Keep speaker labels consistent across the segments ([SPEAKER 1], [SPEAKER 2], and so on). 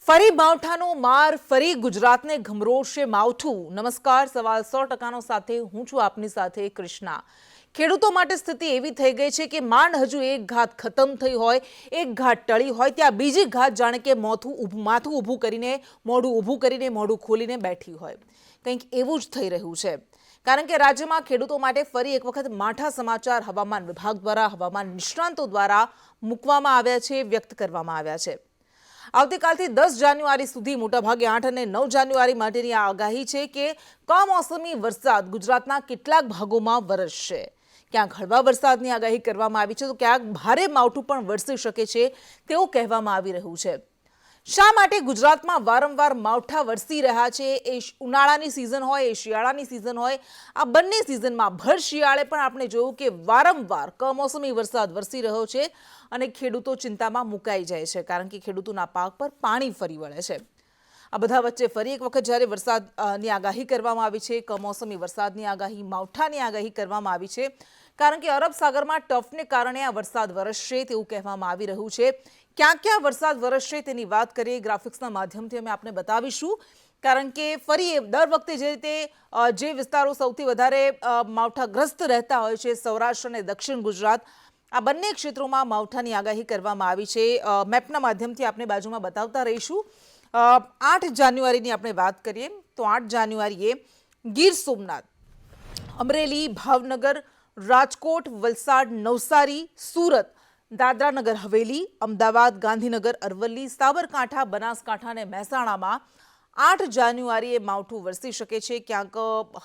[SPEAKER 1] ફરી માવઠાનો માર, ફરી ગુજરાતને ગમરોળશે માવઠું। નમસ્કાર, સવાલ 100%નો સાથે હું છું આપની સાથે કૃષ્ણા। ખેડૂતો માટે સ્થિતિ એવી થઈ ગઈ છે કે માંડ હજુ એક ઘાત ખતમ થઈ હોય, એક ઘાત ટળી હોય ત્યાં બીજી ઘાત જાણે કે માથું ઊભું કરીને, મોઢું ખોલીને બેઠી હોય। કંઈક એવું જ થઈ રહ્યું છે, કારણ કે રાજ્યમાં ખેડૂતો માટે ફરી એક વખત માઠા સમાચાર હવામાન વિભાગ દ્વારા, હવામાન નિષ્ણાંતો દ્વારા મૂકવામાં આવ્યા છે, વ્યક્ત કરવામાં આવ્યા છે। આવતીકાલથી 10 જાન્યુઆરી સુધી મોટાભાગે 8 અને 9 જાન્યુઆરી માટેની આ આગાહી છે કે કમોસમી વરસાદ ગુજરાતના કેટલાક ભાગોમાં વરસશે। ક્યાંક હળવા વરસાદની આગાહી કરવામાં આવી છે તો ક્યાંક ભારે માવઠું પણ વરસી શકે છે તેવું કહેવામાં આવી રહ્યું છે। શા માટે ગુજરાતમાં વારંવાર માવઠા વરસી રહ્યા છે? એ ઉનાળાની સિઝન હોય, એ શિયાળાની સિઝન હોય, આ બંને સિઝનમાં ભર શિયાળે પણ આપણે જોયું કે વારંવાર કમોસમી વરસાદ વરસી રહ્યો છે અને ખેડૂતો ચિંતામાં મુકાઈ જાય છે, કારણ કે ખેડૂતોના પાક પર પાણી ફરી વળે છે। આ બધા વચ્ચે ફરી એક વખત જ્યારે વરસાદની આગાહી કરવામાં આવી છે, કમોસમી વરસાદની આગાહી, માવઠાની આગાહી કરવામાં આવી છે, કારણ કે અરબ સાગરમાં ટફને કારણે આ વરસાદ વરસશે તેવું કહેવામાં આવી રહ્યું છે। ક્યાં ક્યાં વરસાદ વરસશે તેની વાત કરીએ, ગ્રાફિક્સના માધ્યમથી અમે આપને બતાવીશું, કારણ કે ફરી દર વખતે જે રીતે જે વિસ્તારો સૌથી વધારે માવઠાગ્રસ્ત રહેતા હોય છે, સૌરાષ્ટ્ર અને દક્ષિણ ગુજરાત, આ બંને ક્ષેત્રોમાં માવઠાની આગાહી કરવામાં આવી છે। મેપના માધ્યમથી આપણે બાજુમાં બતાવતા રહીશું। 8 જાન્યુઆરીની આપણે વાત કરીએ તો 8 જાન્યુઆરીએ ગીર સોમનાથ, અમરેલી, ભાવનગર, રાજકોટ, વલસાડ, નવસારી, સુરત, દાદરા નગર હવેલી, અમદાવાદ, ગાંધીનગર, અરવલ્લી, સાબરકાંઠા, બનાસકાંઠા અને મહેસાણામાં 8 જાન્યુઆરીએ માવઠું વરસી શકે છે। ક્યાંક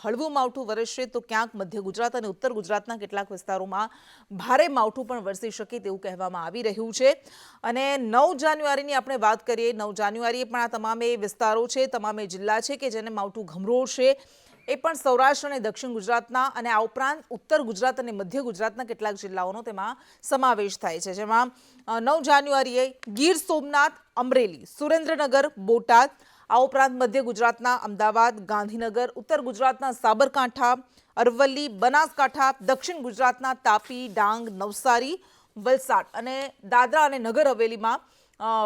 [SPEAKER 1] હળવું માવઠું વરસશે તો ક્યાંક મધ્ય ગુજરાત અને ઉત્તર ગુજરાતના કેટલાક વિસ્તારોમાં ભારે માવઠું પણ વરસી શકે તેવું કહેવામાં આવી રહ્યું છે। અને 9 જાન્યુઆરીની આપણે વાત કરીએ, 9 જાન્યુઆરીએ પણ આ તમામે વિસ્તારો છે, તમામે જિલ્લા છે કે જેને માવઠું ગમરોળશે, એ પણ સૌરાષ્ટ્ર અને દક્ષિણ ગુજરાતના અને આ ઉપરાંત ઉત્તર ગુજરાત અને મધ્ય ગુજરાતના કેટલાક જિલ્લાઓનો તેમાં સમાવેશ થાય છે, જેમાં 9 જાન્યુઆરીએ ગીર સોમનાથ, અમરેલી, સુરેન્દ્રનગર, બોટાદ, આ ઉપરાંત મધ્ય ગુજરાતના અમદાવાદ, ગાંધીનગર, ઉત્તર ગુજરાતના સાબરકાંઠા, અરવલ્લી, બનાસકાંઠા, દક્ષિણ ગુજરાતના તાપી, ડાંગ, નવસારી, વલસાડ અને દાદરા અને નગર હવેલીમાં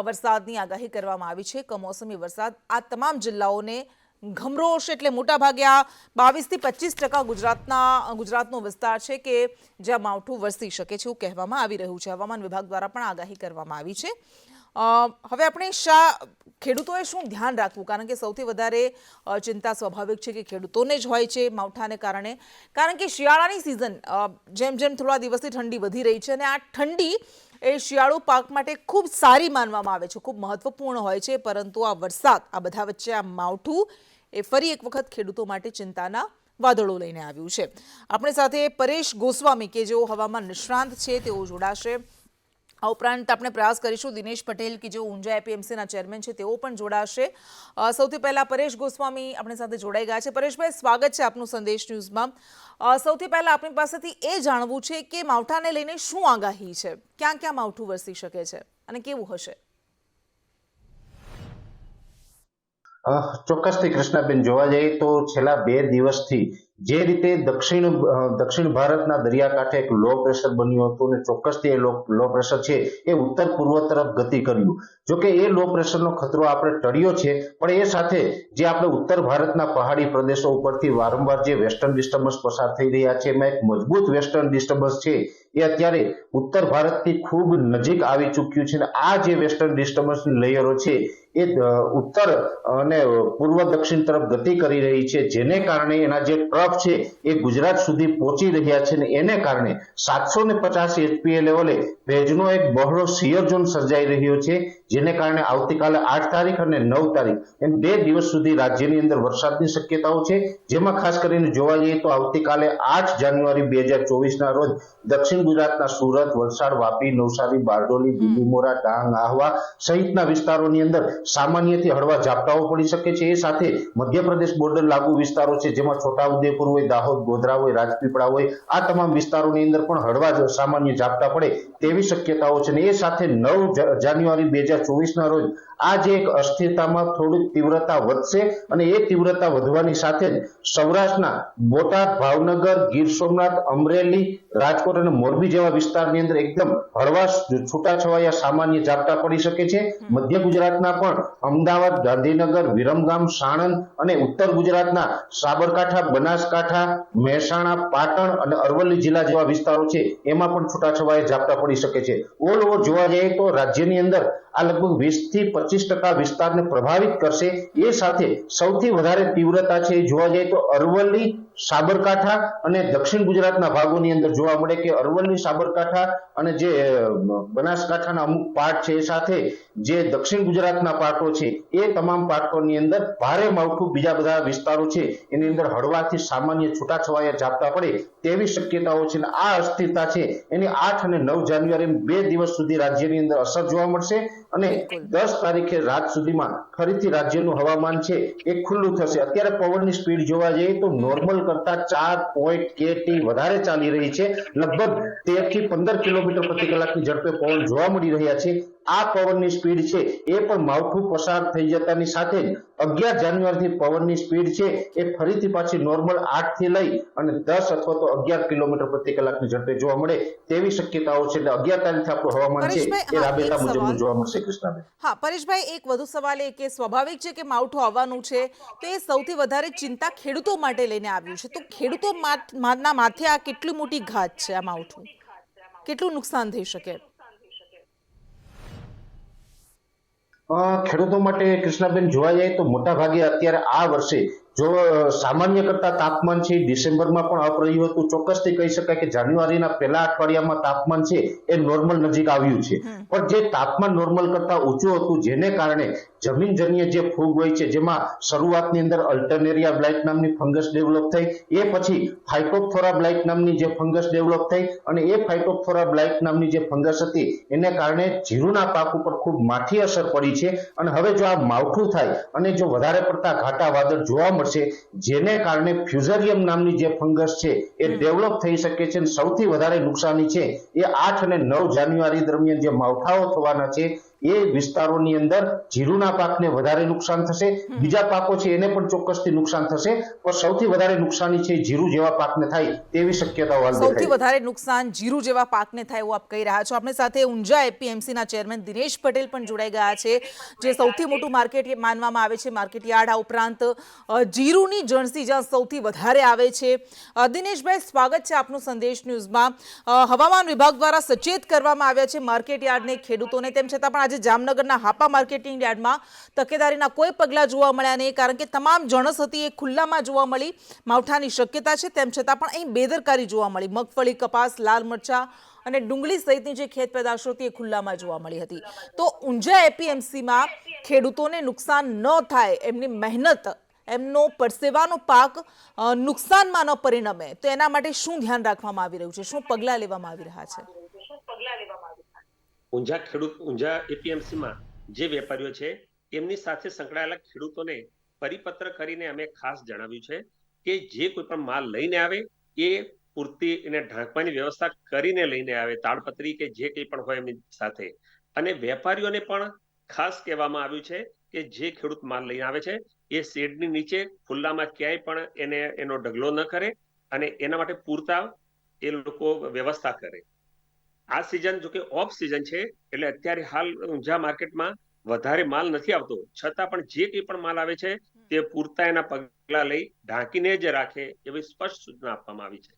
[SPEAKER 1] વરસાદની આગાહી કરવામાં આવી છે। કમોસમી વરસાદ આ તમામ જિલ્લાઓને ગમરોળશે, એટલે મોટાભાગે આ 22 થી 25% ગુજરાતનો વિસ્તાર છે કે જ્યાં માવઠું વરસી શકે છે એવું કહેવામાં આવી રહ્યું છે। હવામાન વિભાગ દ્વારા પણ આગાહી કરવામાં આવી છે। હવે આપણે ખેડૂતોએ શું ધ્યાન રાખવું, કારણ કે સૌથી વધારે ચિંતા સ્વાભાવિક છે કે ખેડૂતોને જ હોય છે માવઠાને કારણે, કારણ કે શિયાળાની સિઝન જેમ જેમ થોડા દિવસથી ઠંડી વધી રહી છે અને આ ઠંડી એ શિયાળુ પાક માટે ખૂબ સારી માનવામાં આવે છે, ખૂબ મહત્વપૂર્ણ હોય છે, પરંતુ આ વરસાદ, આ બધા વચ્ચે આ માવઠું એ ફરી એક વખત ખેડૂતો માટે ચિંતાના વાદળો લઈને આવ્યું છે। આપણી સાથે પરેશ ગોસ્વામી કે જેઓ હવામાન નિષ્ણાંત છે તેઓ જોડાશે। આ ઉપરાંત આપણે પ્રયાસ કરીશું દિનેશ પટેલ કે જેઓ ઊંઝા એપીએમસીના ચેરમેન છે તેઓ પણ જોડાશે। સૌથી પહેલા પરેશ ગોસ્વામી આપણી સાથે જોડાઈ ગયા છે। પરેશભાઈ, સ્વાગત છે આપનું સંદેશ ન્યૂઝમાં। સૌથી પહેલા આપણી પાસેથી એ જાણવું છે કે માવઠાને લઈને શું આગાહી છે, ક્યાં ક્યાં માવઠું વરસી શકે છે અને કેવું હશે?
[SPEAKER 2] ચોક્કસથી કૃષ્ણાબેન, જોવા જઈએ તો છેલ્લા 2 દિવસથી જે રીતે દક્ષિણ ભારતના દરિયાકાંઠે એક લો પ્રેશર બન્યું હતું અને ચોક્કસથી એ લો પ્રેશર છે એ ઉત્તર પૂર્વ તરફ ગતિ કર્યું। જોકે એ લો પ્રેશરનો ખતરો આપણે ટળ્યો છે, પણ એ સાથે જે આપણે ઉત્તર ભારતના પહાડી પ્રદેશો ઉપરથી વારંવાર જે વેસ્ટર્ન ડિસ્ટર્બન્સ પસાર થઈ રહ્યા છે, એમાં એક મજબૂત વેસ્ટર્ન ડિસ્ટર્બન્સ છે એ અત્યારે ઉત્તર ભારતથી ખૂબ નજીક આવી ચૂક્યું છે અને આ જે વેસ્ટર્ન ડિસ્ટર્બન્સની લેયરો છે એ ઉત્તર અને પૂર્વ દક્ષિણ તરફ ગતિ કરી રહી છે, જેને કારણે એના જે ટ્રફ છે એ ગુજરાત સુધી પહોંચી રહ્યા છે અને એને કારણે 750 HPA લેવલે ભેજનો એક બહોળો શિયર ઝોન સર્જાઈ રહ્યો છે, જેને કારણે આવતીકાલે 8 તારીખ અને 9 તારીખ એમ 2 દિવસ સુધી રાજ્યની અંદર વરસાદની શક્યતાઓ છે। જેમાં ખાસ કરીને જોવા જઈએ તો આવતીકાલે 8 જાન્યુઆરી 2024ના રોજ દક્ષિણ ગુજરાતના સુરત, વલસાડ, વાપી, નવસારી, બારડોલી, બીલીમોરા, ડાંગ, આહવા સહિતના વિસ્તારોની અંદર સામાન્યથી હળવા ઝાપટાઓ પડી શકે છે। એ સાથે મધ્યપ્રદેશ બોર્ડર લાગુ વિસ્તારો છે, જેમાં છોટાઉદેપુર હોય, દાહોદ, ગોધરા હોય, રાજપીપળા હોય, આ તમામ વિસ્તારોની અંદર પણ હળવા સામાન્ય ઝાપટા પડે તેવી શક્યતાઓ છે। એ સાથે 9 જાન્યુઆરી 2024ના રોજ આ જે એક અસ્થિરતામાં થોડીક તીવ્રતા વધશે અને એ તીવ્રતા વધવાની સાથે જ સૌરાષ્ટ્રના બોટાદ, ભાવનગર, ગીર સોમનાથ, અમરેલી, રાજકોટ અને મોરબી જેવા વિસ્તારની અંદર એકદમ હળવા છૂટાછવાયા સામાન્ય ઝાપટા પડી શકે છે. મધ્ય ગુજરાતના પણ અમદાવાદ, ગાંધીનગર, વિરમગામ, સાણંદ અને ઉત્તર ગુજરાતના સાબરકાંઠા, બનાસકાંઠા, મહેસાણા, પાટણ અને અરવલ્લી જિલ્લા જેવા વિસ્તારો છે એમાં પણ છૂટાછવાયા ઝાપટા પડી શકે છે. ઓલ ઓવર જોવા જઈએ તો રાજ્યની અંદર આ લગભગ 20 થી 25% વિસ્તારને પ્રભાવિત કરશે. એ સાથે સૌથી વધારે તીવ્રતા છે એ જોવા જઈએ તો અરવલ્લી, સાબરકાંઠા અને દક્ષિણ ગુજરાતના ભાગોની અંદર જોવા મળે કે અરવલ્લી, સાબરકાંઠા અને જે બનાસકાંઠાના અમુક પાર્ટ છે એ સાથે જે દક્ષિણ ગુજરાતના પાર્ટો છે એ તમામ પાર્ટોની અંદર ભારે માવઠું, બીજા બધા વિસ્તારો છે એની અંદર હળવાથી સામાન્ય છૂટાછવાયા ઝાપટા પડે તેવી શક્યતાઓ છે. આ અસ્થિરતા છે એની 8 અને 9 જાન્યુઆરી 2 દિવસ સુધી રાજ્યની અંદર અસર જોવા મળશે અને 10 તારીખે રાત સુધીમાં ફરીથી રાજ્યનું હવામાન છે એ ખુલ્લું થશે. અત્યારે પવનની સ્પીડ જોવા જઈએ તો નોર્મલ કરતા 4 kT વધારે ચાલી રહી છે. લગભગ 13 થી 15 કિલોમીટર પ્રતિ કલાકની ઝડપે પવન જોવા મળી રહ્યા છે. આ પવનની સ્પીડ છે એ પણ માવઠું પસાર થઈ જતાની સાથે જ 11 જાન્યુઆરીથી પવનની સ્પીડ છે એ ફરીથી પાછી નોર્મલ 8 થી લઈ અને 10 અથવા તો 11 કિલોમીટર પ્રતિ કલાકની ઝડપે જોવા મળે તેવી શક્યતાઓ છે. એટલે 11 તારીખે આપણું હવામાન છે
[SPEAKER 1] પરેશભાઈ,
[SPEAKER 2] એ
[SPEAKER 1] હા,
[SPEAKER 2] રાબેતા
[SPEAKER 1] એક
[SPEAKER 2] મુજબનું
[SPEAKER 1] સવાલ.
[SPEAKER 2] જોવા મળશે. કૃષ્ણાબેન,
[SPEAKER 1] હા પરેશભાઈ, એક વધુ સવાલ એ કે સ્વાભાવિક છે કે માવઠું આવવાનું છે, તો એ સૌથી વધારે ચિંતા ખેડૂતો માટે લઈને આવ્યું છે. તો ખેડૂતો ના માથે આ કેટલી મોટી ઘાત છે, આ માવઠું કેટલું નુકસાન થઈ શકે?
[SPEAKER 2] ખેડૂતો માટે કૃષ્ણાબેન જોવા જાય તો મોટા ભાગે અત્યારે આ વર્ષે જો સામાન્ય કરતા તાપમાન છે ડિસેમ્બરમાં પણ અપ રહ્યું હતું. ચોક્કસથી કહી શકાય કે જાન્યુઆરીના પહેલા અઠવાડિયામાં તાપમાન છે એ નોર્મલ નજીક આવ્યું છે. પણ જે તાપમાન નોર્મલ કરતા ઊંચું હતું જેને કારણે જમીનજન્ય જે ફૂગ હોય છે જેમાં શરૂઆતની અંદર અલ્ટરનેરિયા બ્લાઇટ નામની ફંગસ ડેવલપ થઈ, એ પછી ફાઇટોપ્થોરા બ્લાઇટ નામની જે ફંગસ ડેવલપ થઈ અને એ ફાઇટોપ્થોરા બ્લાઇટ નામની જે ફંગસ હતી એને કારણે જીરુના પાક ઉપર ખૂબ માઠી અસર પડી છે. અને હવે જો આ માવઠું થાય અને જો વધારે પડતા ઘાટા વાદળ જોવા મળશે જેને કારણે ફ્યુઝેરિયમ નામની જે ફંગસ છે એ ડેવલપ થઈ શકે છે. સૌથી વધારે નુકસાની છે એ 8 અને 9 જાન્યુઆરી દરમિયાન જે માવઠાઓ થવાના છે એ વિસ્તારોની અંદર જીરુના પાકને વધારે નુકસાન થશે, બીજા પાકો છે એને પણ ચોક્કસથી નુકસાન થશે, પણ સૌથી વધારે નુકસાની છે જીરુ જેવા પાકને થાય તેવી શક્યતાઓ હાલ
[SPEAKER 1] સૌથી
[SPEAKER 2] દેખાય.
[SPEAKER 1] વધારે નુકસાન જીરુ જેવા પાકને થાય એવું આપ કહી રહ્યા છો. આપણી સાથે ઊંઝા એપીએમસીના ચેરમેન દિનેશ પટેલ પણ જોડાઈ ગયા છે, જે સૌથી મોટું માર્કેટ માનવામાં આવે છે, માર્કેટ યાર્ડ. આ ઉપરાંત જીરુની જણસી જ્યાં સૌથી વધારે આવે છે. દિનેશભાઈ, સ્વાગત છે આપનું સંદેશ ન્યૂઝમાં. હવામાન વિભાગ દ્વારા સચેત કરવામાં આવ્યા છે માર્કેટ યાર્ડને, ખેડૂતોને, તેમ છતાં પણ આજે જામનગરના હાપા માર્કેટિંગ યાર્ડમાં તકેદારીના કોઈ પગલાં જોવા મળ્યા નહીં, કારણ કે તમામ જણસ હતી એ ખુલ્લામાં જોવા મળી. માવઠાની શક્યતા છે તેમ છતાં પણ અહીં બેદરકારી જોવા મળી. મગફળી, કપાસ, લાલ મરચા અને ડુંગળી સહિતની જે ખેત પેદાશો હતી એ ખુલ્લામાં જોવા મળી હતી. તો ઊંઝા એપીએમસીમાં ખેડૂતોને નુકસાન ન થાય, એમની મહેનત, એમનો પરસેવાનો પાક નુકસાનમાં ન પરિણમે, તો એના માટે શું ધ્યાન રાખવામાં આવી રહ્યું છે, શું પગલાં લેવામાં આવી રહ્યા છે?
[SPEAKER 3] ઊંઝા એપીએમસીમાં જે વેપારીઓ છે એમની સાથે સંકળાયેલા ખેડૂતોને પરિપત્ર કરીને અમે ખાસ જણાવ્યું છે કે જે કોઈ પણ માલ લઈને આવે એ પૂરતી એને ઢાંકવાની વ્યવસ્થા કરીને લઈને આવે, તાડપત્રી કે જે કંઈ પણ હોય એમની સાથે. અને વેપારીઓને પણ ખાસ કહેવામાં આવ્યું છે કે જે ખેડૂત માલ લઈને આવે છે એ શેડની નીચે ખુલ્લામાં ક્યાંય પણ એનો ઢગલો ન કરે અને એના માટે પૂરતા એ લોકો વ્યવસ્થા કરે. આ સિઝન જો કે ઓફ સિઝન છે એટલે અત્યારે હાલ ઊંઝા માર્કેટમાં વધારે માલ નથી આવતો, છતાં પણ જે કંઈ પણ માલ આવે છે તે પૂરતા એના પગલા લઈ ઢાંકીને જ રાખે એવી સ્પષ્ટ સૂચના આપવામાં આવી છે.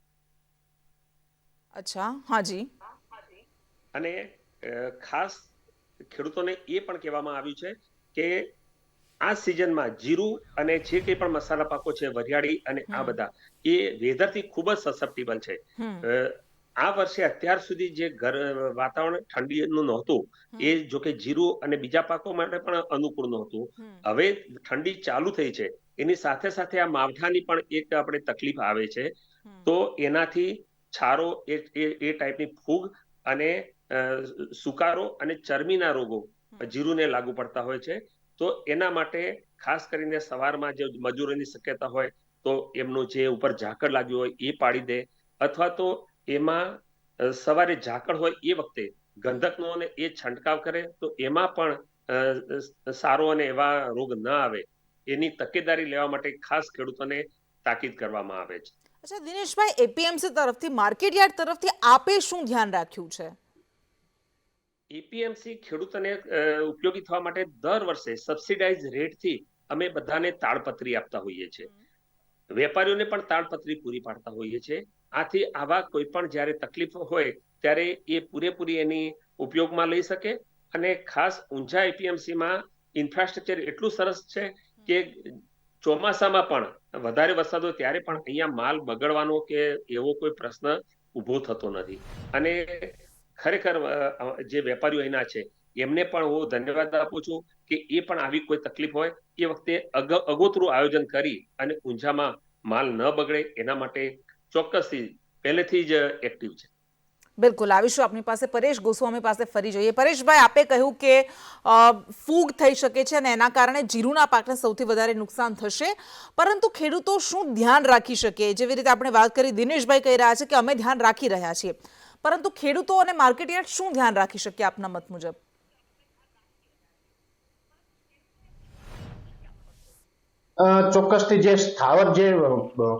[SPEAKER 1] અચ્છા, હાજી.
[SPEAKER 3] અને ખાસ ખેડૂતોને એ પણ કહેવામાં આવ્યું છે કે આ સિઝનમાં જીરું અને જે કંઈ પણ મસાલા પાકો છે, વરિયાળી અને આ બધા એ વેધરથી ખૂબ જ સસેપ્ટિબલ છે. આ વર્ષે અત્યાર સુધી જે વાતાવરણ ઠંડીનું નહોતું એ જો કે જીરું અને બીજા પાકો માટે પણ અનુકૂળ નહોતું. હવે ઠંડી ચાલુ થઈ છે, એની સાથે સાથે આ માવઠાની પણ એક આપણે તકલીફ આવે છે. તો એનાથી છારો, એ ટાઈપની ફૂગ અને સુકારો અને ચરમીના રોગો જીરુને લાગુ પડતા હોય છે. તો એના માટે ખાસ કરીને સવારમાં જે મજૂરોની શક્યતા હોય તો એમનું જે ઉપર ઝાકળ લાગ્યું હોય એ પાડી દે, અથવા તો એમાં સવારે ઝાકળ હોય એ વખતે ગંધકનો અને એ છંટકાવ કરે તો એમાં પણ સારો અને એવા રોગ ન આવે એની તકેદારી લેવા માટે ખાસ ખેડૂતોને તાકીદ કરવામાં આવે છે.
[SPEAKER 1] અચ્છા દિનેશભાઈ, એપીએમસી તરફથી, માર્કેટયાર્ડ તરફથી આપે શું ધ્યાન રાખ્યું છે?
[SPEAKER 3] એપીએમસી ખેડૂતોને ઉપયોગી થવા માટે દર વર્ષે સબસિડાઇઝ રેટથી અમે બધાને તાળપત્રી આપતા હોઈએ છીએ. વેપારીઓને પણ તાળપત્રી પૂરી પાડતા હોઈએ છીએ. આથી આવા કોઈ પણ જ્યારે તકલીફ હોય ત્યારે એ પૂરેપૂરી એની ઉપયોગમાં લઈ શકે. અને ખાસ ઊંઝા એપીએમસીમાં ઇન્ફ્રાસ્ટ્રક્ચર એટલું સરસ છે કે ચોમાસામાં પણ વધારે વરસાદ હોય ત્યારે પણ અહીંયા માલ બગડવાનો કે એવો કોઈ પ્રશ્ન ઊભો થતો નથી. અને ખરેખર જે વેપારીઓ અહીંના છે એમને પણ હું ધન્યવાદ આપું છું કે એ પણ આવી કોઈ તકલીફ હોય એ વખતે અગોતરું આયોજન કરી અને ઊંઝામાં માલ ન બગડે એના માટે ચોક્કસથી પહેલેથી જ એક્ટિવ છે.
[SPEAKER 1] બિલકુલ, આવીશું આપની પાસે. પરેશ ગોસ્વામી પાસે ફરી જોઈએ. પરેશભાઈ, આપે કહ્યું કે ફૂગ થઈ શકે છે અને એના કારણે જીરુના પાકને સૌથી વધારે નુકસાન થશે, પરંતુ ખેડૂતો શું ધ્યાન રાખી શકે? જેવી રીતે આપણે વાત કરી, દિનેશભાઈ કહી રહ્યા છે કે અમે ધ્યાન રાખી રહ્યા છીએ, પરંતુ ખેડૂતો અને માર્કેટયાર્ડ શું ધ્યાન રાખી શકે આપના મત મુજબ?
[SPEAKER 2] ચોક્કસથી જે સ્થાવર જે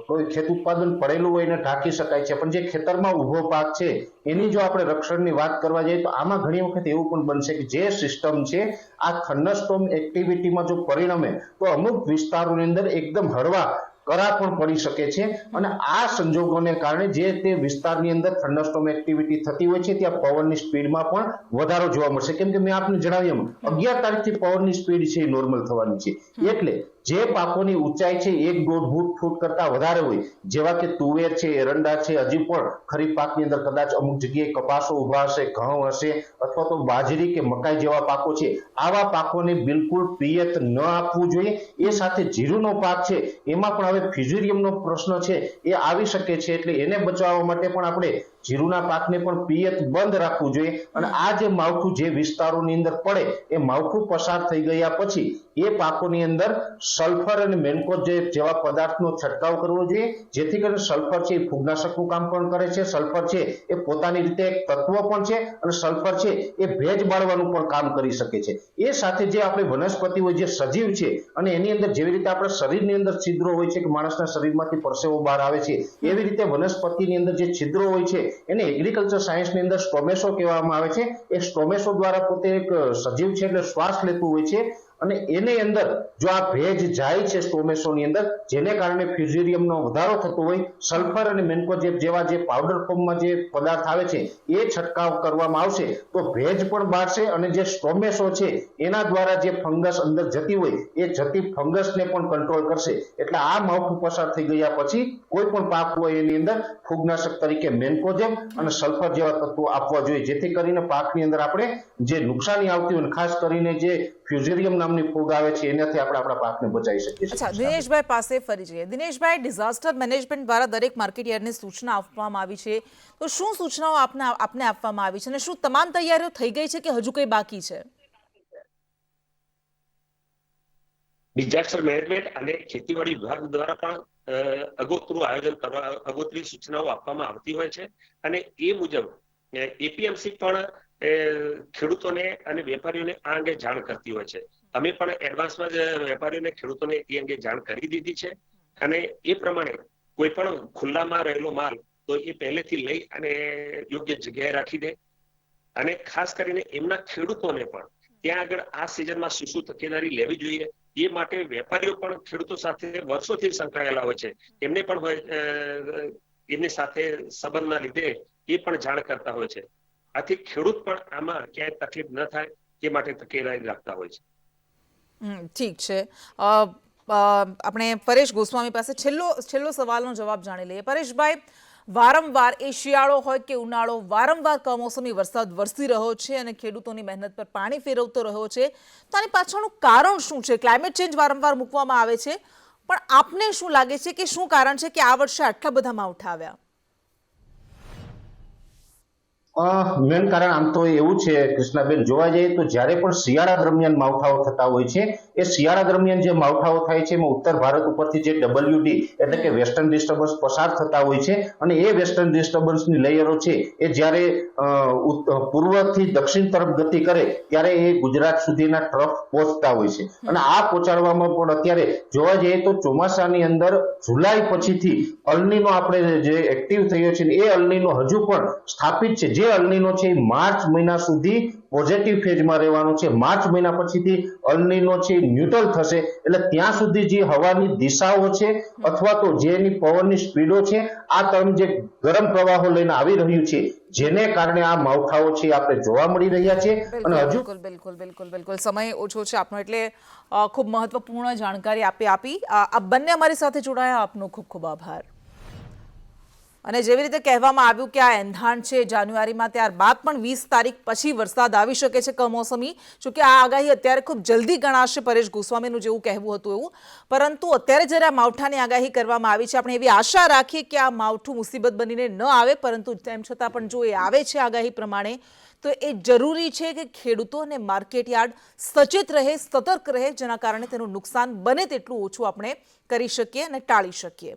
[SPEAKER 2] કોઈ ખેત ઉત્પાદન પડેલું હોય એને ઢાંકી શકાય છે, પણ જે ખેતરમાં ઉભો પાક છે એની જો આપણે રક્ષણની વાત કરવા જઈએ તો આમાં ઘણી વખત એવું પણ બનશે કે જે સિસ્ટમ છે આ થંડરસ્ટોર્મ એક્ટિવિટીમાં જો પરિણમે તો અમુક વિસ્તારોની અંદર એકદમ હળવા કરા પણ પડી શકે છે. અને આ સંજોગોને કારણે જે તે વિસ્તારની અંદર થંડરસ્ટોર્મ એક્ટિવિટી થતી હોય છે ત્યાં પવનની સ્પીડમાં પણ વધારો જોવા મળશે. કેમ કે મેં આપને જણાવ્યું 11 તારીખથી પવનની સ્પીડ છે એ નોર્મલ થવાની છે. એટલે જે પાકોની ઊંચાઈ છે 1-1.5 ફૂટ કરતા વધારે હોય, જેવા કે તુવેર છે, એરંડા છે, હજી પણ ખરીફ પાકની અંદર કદાચ અમુક જગ્યાએ કપાસો ઉભા હશે, ઘઉં હશે, અથવા તો બાજરી કે મકાઈ જેવા પાકો છે, આવા પાકોને બિલકુલ પિયત ન આપવું જોઈએ. એ સાથે જીરુનો પાક છે એમાં પણ હવે ફ્યુઝેરિયમનો પ્રશ્ન છે એ આવી શકે છે, એટલે એને બચાવવા માટે પણ આપણે જીરુના પાકને પણ પિયત બંધ રાખવું જોઈએ. અને આ જે માવઠું જે વિસ્તારોની અંદર પડે એ માવઠું પસાર થઈ ગયા પછી એ પાકોની અંદર સલ્ફર અને મેન્કોઝેબ જેવા પદાર્થનો છંટકાવ કરવો જોઈએ, જેથી કરીને સલ્ફર છે એ ફૂગનાશકનું કામ પણ કરે છે. સલ્ફર છે એ પોતાની રીતે એક તત્વ પણ છે અને સલ્ફર છે એ ભેજ બાળવાનું પણ કામ કરી શકે છે. એ સાથે જે આપણે વનસ્પતિ હોય, જે સજીવ છે, અને એની અંદર જેવી રીતે આપણે શરીરની અંદર છિદ્રો હોય છે કે માણસના શરીરમાંથી પરસેવો બહાર આવે છે, એવી રીતે વનસ્પતિની અંદર જે છિદ્રો હોય છે એને એગ્રીકલ્ચર સાયન્સની અંદર સ્ટોમેસો કહેવામાં આવે છે. એ સ્ટોમેસો દ્વારા પોતે એક સજીવ છે એટલે શ્વાસ લેતું હોય છે, અને એની અંદર જો આ ભેજ જાય છે સ્ટોમેસોની અંદર, જેને કારણે ફ્યુઝેરિયમનો વધારો થતો હોય, સલ્ફર અને મેન્કોઝેબ જેવા જે પાવડર ફોર્મમાં જે પદાર્થ આવે છે એ છંટકાવ કરવામાં આવશે તો ભેજ પણ બાળશે, અને જે સ્ટોમેસો છે એના દ્વારા જે ફંગસ અંદર જતી હોય એ જતી ફંગસને પણ કંટ્રોલ કરશે. એટલે આ માવઠું પસાર થઈ ગયા પછી કોઈ પણ પાક હોય એની અંદર ફૂગનાશક તરીકે મેન્કોઝેબ અને સલ્ફર જેવા તત્વો આપવા જોઈએ, જેથી કરીને પાકની અંદર આપણે જે નુકસાની આવતી હોય, ખાસ કરીને જે ફ્યુઝેરિયમ નામની ફૂગ આવે છે એનાથી આપણે આપણા પાકને બચાવી શકીએ છીએ.
[SPEAKER 1] અચ્છા, દિનેશભાઈ પાસે ફરી જઈએ. દિનેશભાઈ, ડિઝાસ્ટર મેનેજમેન્ટ દ્વારા દરેક માર્કેટયાર્ડને સૂચના આપવામાં આવી છે, તો શું સૂચનાઓ આપને આપવામાં આવી છે અને શું તમામ તૈયારીઓ થઈ ગઈ છે કે હજુ કંઈ બાકી છે?
[SPEAKER 3] ડિઝાસ્ટર મેનેજમેન્ટ અને ખેતીવાડી વિભાગ દ્વારા પણ અગોતરું આયોજન કરવા, અગોતરી સૂચનાઓ આપવામાં આવતી હોય છે. અને એ મુજબ એપીએમસી પણ ખેડૂતોને અને વેપારીઓને આ અંગે જાણ કરતી હોય છે. અમે પણ એડવાન્સમાં જ વેપારીઓને, ખેડૂતોને એ અંગે જાણ કરી દીધી છે. અને એ પ્રમાણે કોઈ પણ ખુલ્લામાં રહેલો માલ તો એ પહેલેથી લઈ અને યોગ્ય જગ્યાએ રાખી દે. અને ખાસ કરીને એમના ખેડૂતોને પણ ત્યાં આગળ આ સિઝનમાં શું તકેદારી લેવી જોઈએ એ માટે વેપારીઓ પણ ખેડૂતો સાથે વર્ષોથી સંકળાયેલા હોય છે. એમને પણ એમની સાથે સંબંધના લીધે એ પણ જાણ કરતા હોય છે. આથી ખેડૂત પણ આમાં ક્યાંય તકલીફ ન થાય એ માટે તકેદારી રાખતા હોય છે.
[SPEAKER 1] ઠીક છે. આપણે પરેશ ગોસ્વામી પાસે છેલ્લો સવાલનો જવાબ જાણી લઈએ. પરેશભાઈ, વારંવાર એ શિયાળો હોય કે ઉનાળો, વારંવાર કમોસમી વરસાદ વરસી રહ્યો છે અને ખેડૂતોની મહેનત પર પાણી ફેરવતો રહ્યો છે, તો આની પાછળનું કારણ શું છે? ક્લાઇમેટ ચેન્જ વારંવાર મૂકવામાં આવે છે, પણ આપને શું લાગે છે કે શું કારણ છે કે આ વર્ષે આટલા બધા માવઠા આવ્યા?
[SPEAKER 2] મેન કારણ આમ તો એવું છે કૃષ્ણાબેન, જોવા જઈએ તો જ્યારે પણ શિયાળા દરમિયાન માવઠાઓ થતા હોય છે, એ શિયાળા દરમિયાન જે માવઠાઓ થાય છે એમાં ઉત્તર ભારત ઉપરથી જે WD એટલે કે વેસ્ટર્ન ડિસ્ટર્બન્સ પસાર થતા હોય છે, અને એ વેસ્ટર્ન ડિસ્ટર્બન્સની લેયરો છે એ જ્યારે પૂર્વથી દક્ષિણ તરફ ગતિ કરે ત્યારે એ ગુજરાત સુધીના ટ્રફ પહોંચતા હોય છે. અને આ પહોંચાડવામાં પણ અત્યારે જોવા જઈએ તો ચોમાસાની અંદર જુલાઈ પછીથી અલનીનો આપણે જે એક્ટિવ થયો છે એ અલનીનો હજુ પણ સ્થાપિત છે. જે અલનીનો છે એ માર્ચ મહિના સુધી પોઝિટિવ ફેઝમાં રહેવાનો છે. માર્ચ મહિના પછીથી અલનીનો છે ન્યુટ્રલ થશે, એટલે ત્યાં સુધી જે હવાની દિશાઓ છે અથવા તો જેની પવનની સ્પીડો છે, આ તરફ જે ગરમ પ્રવાહો લઈને આવી રહ્યું છે, જેને કારણે આ માવઠાઓ છે આપણે જોવા મળી રહ્યા છે. અને હજુ
[SPEAKER 1] બિલકુલ સમય ઓછો છે આપનો, એટલે ખૂબ મહત્વપૂર્ણ જાણકારી આપી. આ બંને અમારી સાથે જોડાયા, આપનો ખૂબ ખૂબ આભાર. અને જેવી રીતે કહેવામાં આવ્યું કે આ એંધાણ છે જાન્યુઆરીમાં, ત્યારબાદ પણ 20 તારીખ પછી વરસાદ આવી શકે છે કમોસમી. જોકે આ આગાહી અત્યારે ખૂબ જલ્દી ગણાશે, પરેશ ગોસ્વામીનું જેવું કહેવું હતું એવું, પરંતુ અત્યારે જ્યારે આ માવઠાની આગાહી કરવામાં આવી છે, આપણે એવી આશા રાખીએ કે આ માવઠું મુસીબત બનીને ન આવે, પરંતુ તેમ છતાં પણ જો એ આવે છે આગાહી પ્રમાણે, તો એ જરૂરી છે કે ખેડૂતો અને માર્કેટયાર્ડ સચેત રહે, સતર્ક રહે, જેના કારણે તેનું નુકસાન બને તેટલું ઓછું આપણે કરી શકીએ અને ટાળી શકીએ.